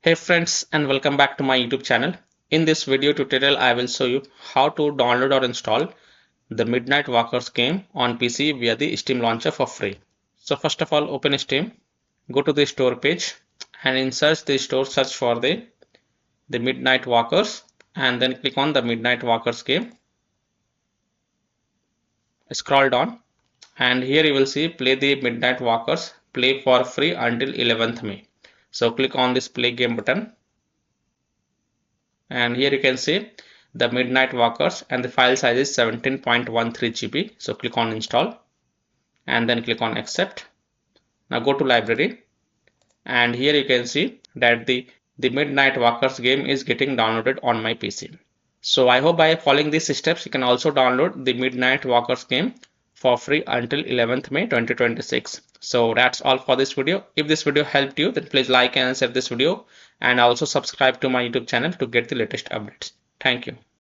Hey friends, and welcome back to my YouTube channel. In this video tutorial I will show you how to download or install the Midnight Walkers game on PC via the Steam launcher for free. So first of all, open Steam, go to the store page, and in search the store, search for the Midnight Walkers, and then click on the Midnight Walkers game. Scroll down, and here you will see play the Midnight Walkers, play for free until 11th May. So click on this play game button, and here you can see the Midnight Walkers, and the file size is 17.13 GB. So click on install and then click on accept. Now go to library, and here you can see that the Midnight Walkers game is getting downloaded on my PC. So I hope by following these steps you can also download the Midnight Walkers game for free until 11th May 2026. So that's all for this video. If this video helped you, then please like and share this video, and also subscribe to my YouTube channel to get the latest updates. Thank you.